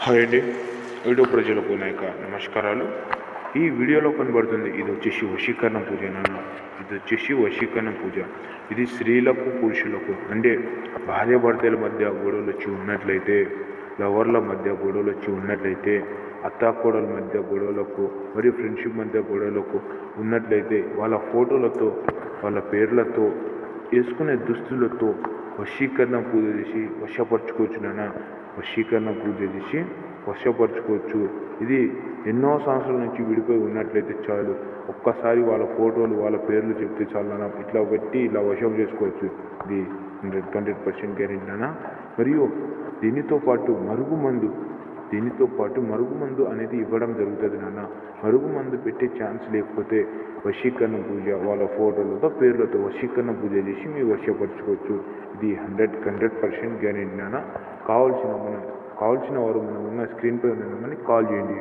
Hi అండి. YouTube ప్రజలకు నా యొక్క నమస్కారాలు. ఈ వీడియోలో కనబడుతుంది ఇది వచ్చేసి వశీకరణ పూజ నాన్న. ఇది వచ్చేసి వశీకరణ పూజ. ఇది స్త్రీలకు పురుషులకు అంటే భార్యాభర్తల మధ్య గొడవలు వచ్చి ఉన్నట్లయితే, లవర్ల మధ్య గొడవలు వచ్చి ఉన్నట్లయితే, అత్తాకోడల మధ్య గొడవలకు మరియు ఫ్రెండ్షిప్ మధ్య గొడవలకు ఉన్నట్లయితే వాళ్ళ ఫోటోలతో వాళ్ళ పేర్లతో వేసుకునే దుస్తులతో వశీకరణ పూజ చేసి వశపరచుకోవచ్చు నాన్న. వశీకరణ పూజ చేసి వశపరచుకోవచ్చు. ఇది ఎన్నో సంవత్సరాల నుంచి విడిపోయి ఉన్నట్లయితే చాలు, ఒక్కసారి వాళ్ళ ఫోటోలు వాళ్ళ పేర్లు చెప్తే చాలు నాన్న, ఇట్లా పెట్టి ఇలా వశం చేసుకోవచ్చు. ఇది 100% గ్యారెంటీ నాన్న. మరియు దీనితో పాటు మరుగుమందు అనేది ఇవ్వడం జరుగుతుంది నాన్న. మరుగుమందు పెట్టే ఛాన్స్ లేకపోతే వశీకరణ పూజ వాళ్ళ ఫోటోలతో పేర్లతో వశీకరణ పూజ చేసి మీరు వశపరచుకోవచ్చు. ఇది 100% గ్యారెంటీ నాన్న. కావాల్సిన వారు మనం ఉన్న స్క్రీన్పై ఉన్న నెంబర్ని కాల్ చేయండి.